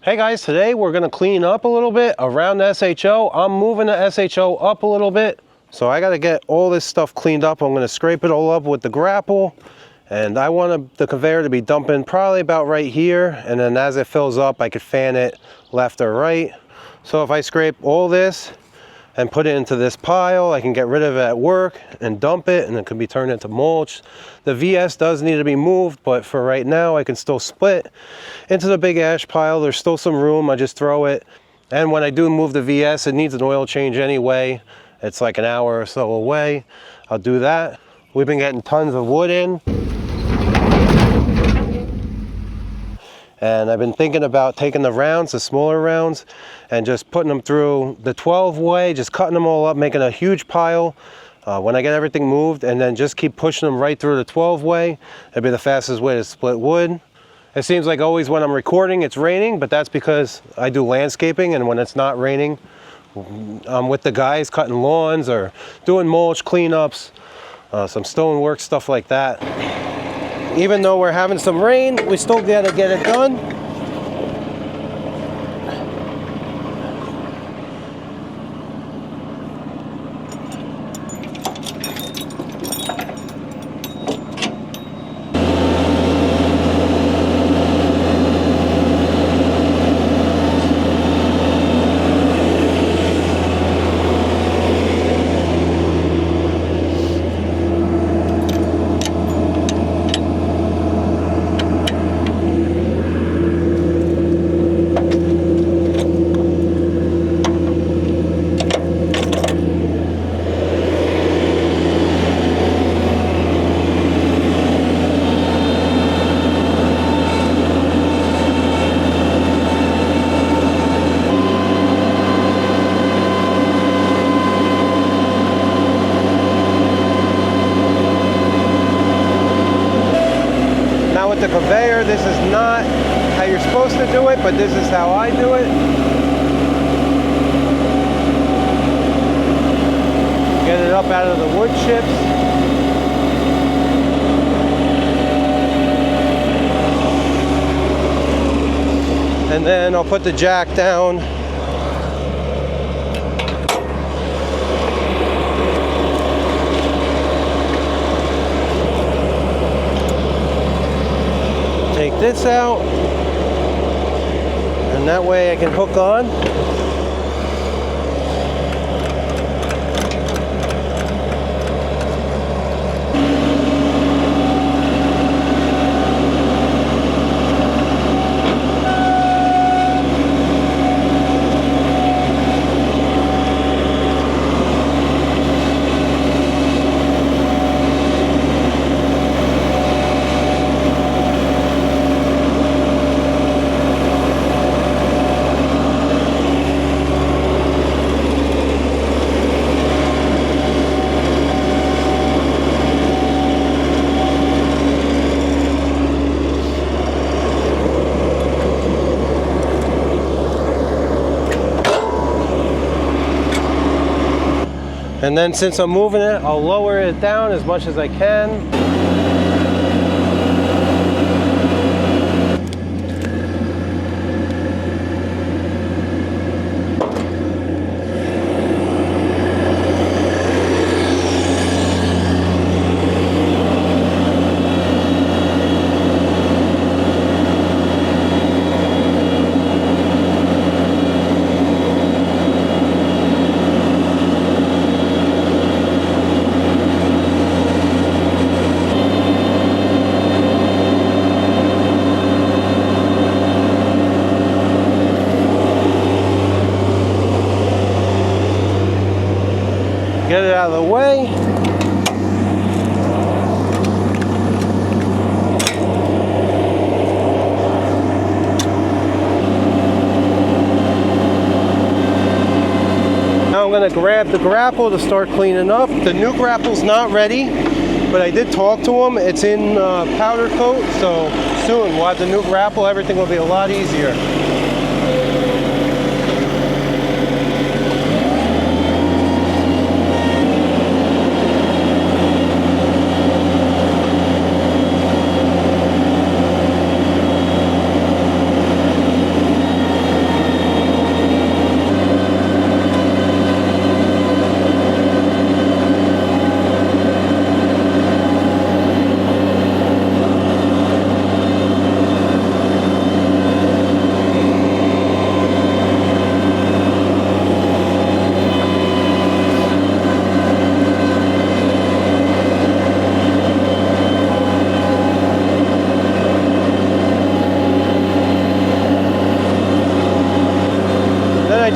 Hey guys, today we're gonna clean up a little bit around the SHO. I'm moving the SHO up a little bit. So I gotta get all this stuff cleaned up. I'm gonna scrape it all up with the grapple. And I want the conveyor to be dumping probably about right here. And then as it fills up, I could fan it left or right. So if I scrape all this and put it into this pile, I can get rid of it at work and dump it, and it can be turned into mulch. The VS does need to be moved, but for right now, I can still split into the big ash pile. There's still some room, I just throw it. And when I do move the VS, it needs an oil change anyway. It's like an hour or so away. I'll do that. We've been getting tons of wood in. And I've been thinking about taking the rounds, the smaller rounds, and just putting them through the 12 way, just cutting them all up, making a huge pile when I get everything moved, and then just keep pushing them right through the 12 way. It'd be the fastest way to split wood. It seems like always when I'm recording, it's raining, but that's because I do landscaping, and when it's not raining, I'm with the guys cutting lawns or doing mulch cleanups, some stonework, stuff like that. Even though we're having some rain, we still gotta get it done. The conveyor, this is not how you're supposed to do it, but this is how I do it. Get it up out of the wood chips. And then I'll put the jack down. Take this out, and that way I can hook on. And then since I'm moving it, I'll lower it down as much as I can. Get it out of the way. Now I'm going to grab the grapple to start cleaning up. The new grapple's not ready, but I did talk to him. It's in powder coat, so soon we'll have the new grapple. Everything will be a lot easier.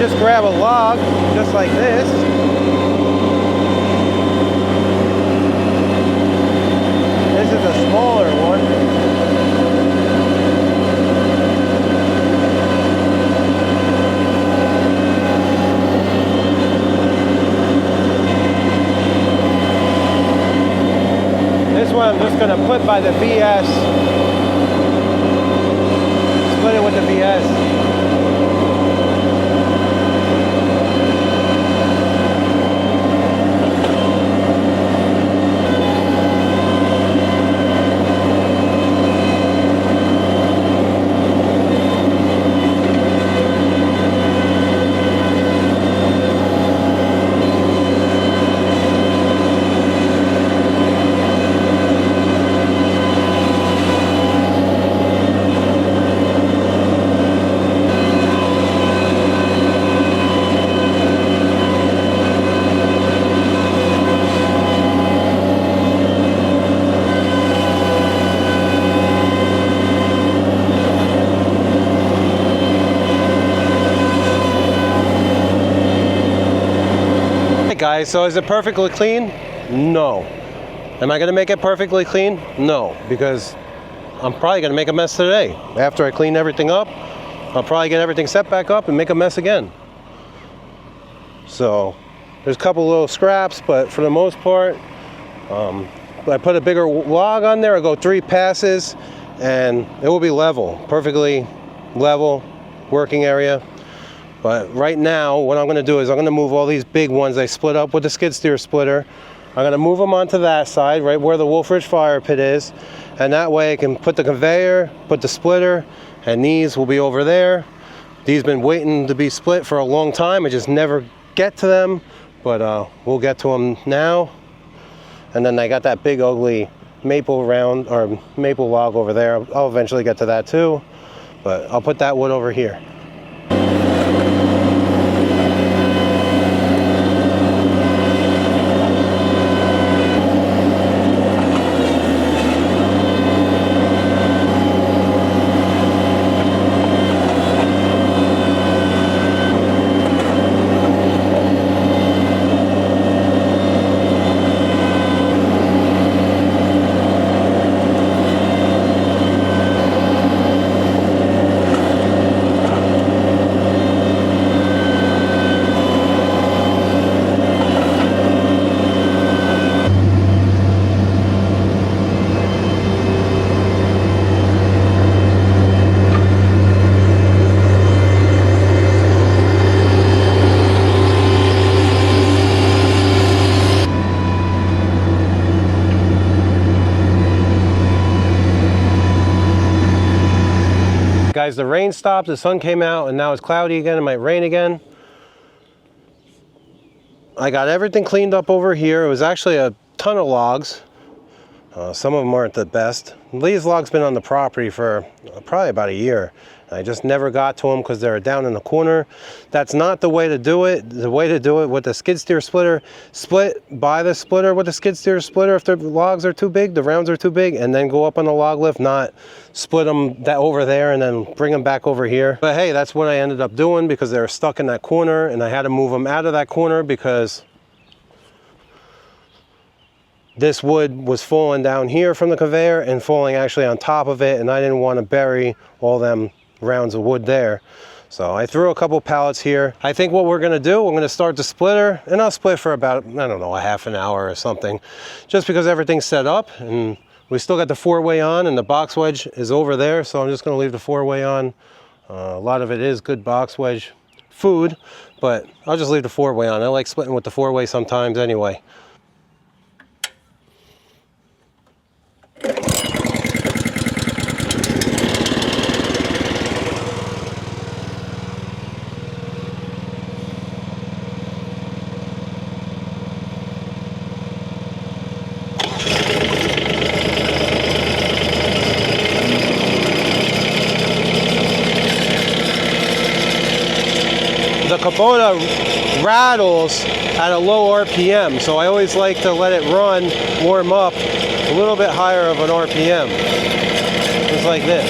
just grab a log, just like this. This is a smaller one. This one I'm just going to put by the VS. Split it with the VS. Guys, so is it perfectly clean? No. Am I gonna make it perfectly clean? No, because I'm probably gonna make a mess today. After I clean everything up, I'll probably get everything set back up and make a mess again. So there's a couple little scraps, but for the most part, I put a bigger log on there. I go 3 passes and it will be level, perfectly level working area. But right now, what I'm going to do is I'm going to move all these big ones I split up with the skid steer splitter. I'm going to move them onto that side, right where the Wolfe Ridge fire pit is. And that way I can put the conveyor, put the splitter, and these will be over there. These been waiting to be split for a long time. I just never get to them, but we'll get to them now. And then I got that big ugly maple maple log over there. I'll eventually get to that too, but I'll put that wood over here. Guys, the rain stopped, the sun came out, and now it's cloudy again. It might rain again. I got everything cleaned up over here. It was actually a ton of logs. Some of them aren't the best. These logs been on the property for probably about a year. I just never got to them because they were down in the corner. That's not the way to do it. The way to do it with the skid steer splitter, split by the splitter with the skid steer splitter if the logs are too big, the rounds are too big, and then go up on the log lift, not split them over there and then bring them back over here. But hey, that's what I ended up doing because they were stuck in that corner, and I had to move them out of that corner because this wood was falling down here from the conveyor and falling actually on top of it, and I didn't want to bury all them rounds of wood there. So I threw a couple pallets here. I think what we're going to do, I'm going to start the splitter, and I'll split for about, I don't know, a half an hour or something, just because everything's set up and we still got the 4-way on and the box wedge is over there. So I'm just going to leave the 4-way on. A lot of it is good box wedge food, but I'll just leave the 4-way on. I like splitting with the 4-way sometimes anyway. The Kubota rattles at a low RPM, so I always like to let it run, warm up a little bit higher of an RPM, just like this.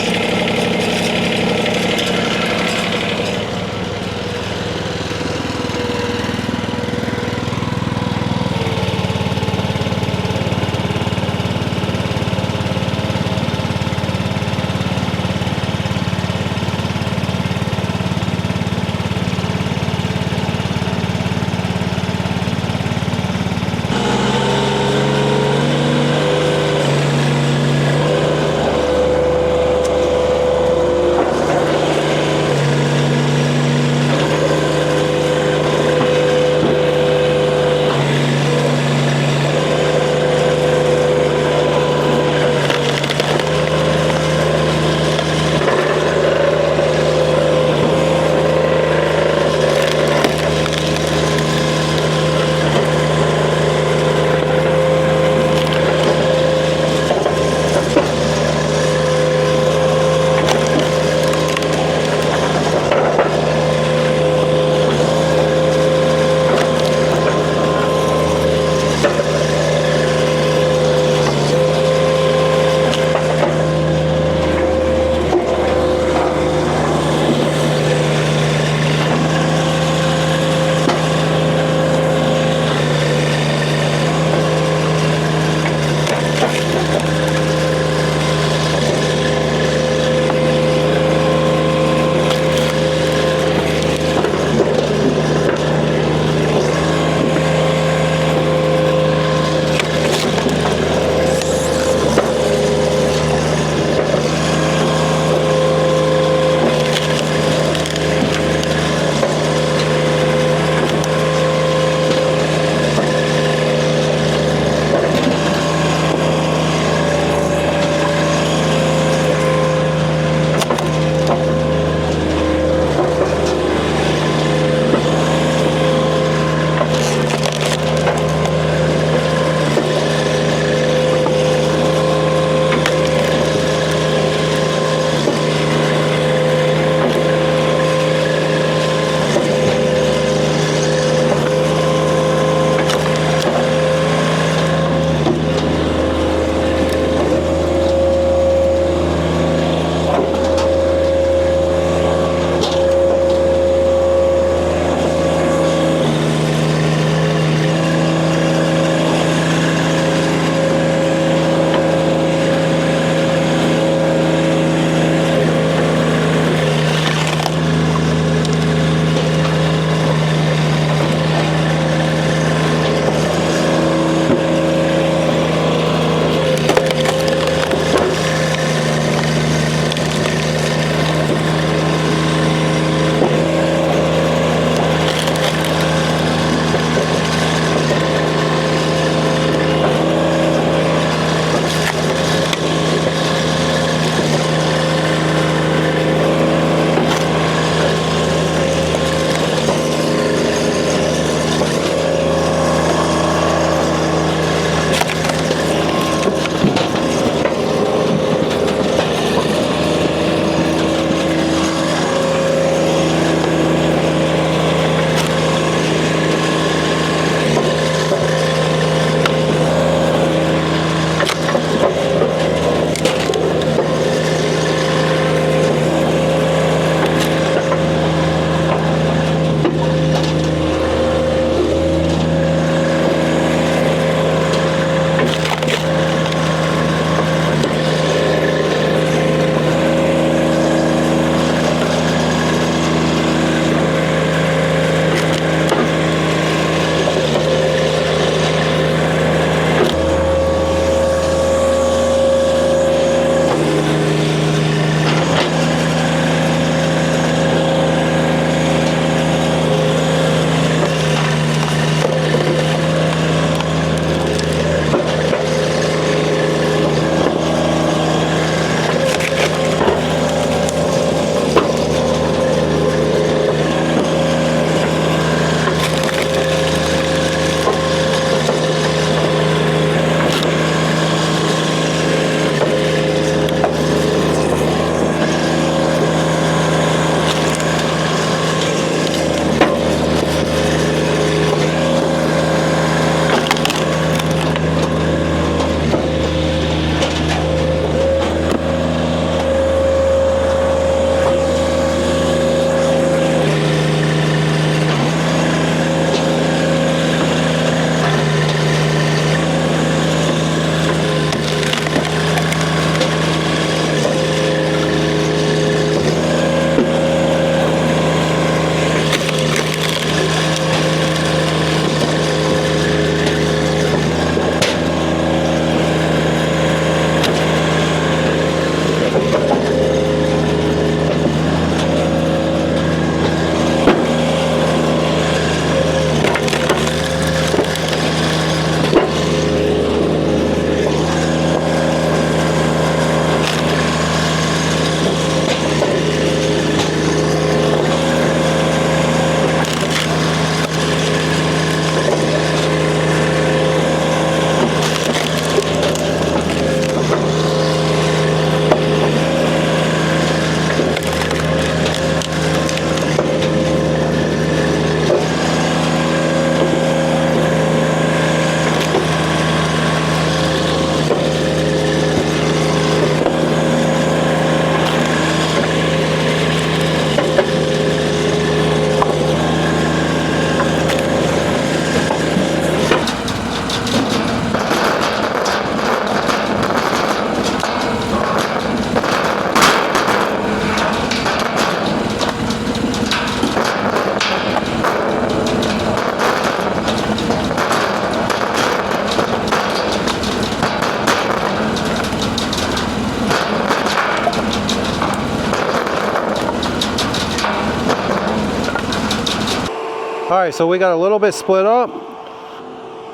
right, so we got a little bit split up.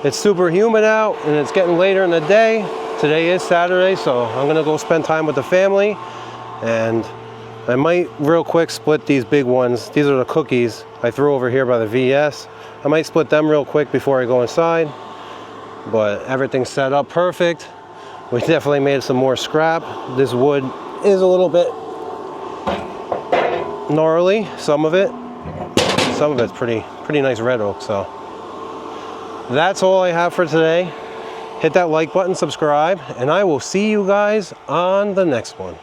It's super humid out and it's getting later in the day. Today is Saturday, so I'm gonna go spend time with the family, and I might real quick split these big ones. These are the cookies I threw over here by the VS. I might split them real quick before I go inside, but everything's set up perfect. We definitely made some more scrap. This wood is a little bit gnarly, some of it's pretty nice red oak. So that's all I have for today. Hit that like button, subscribe, and I will see you guys on the next one.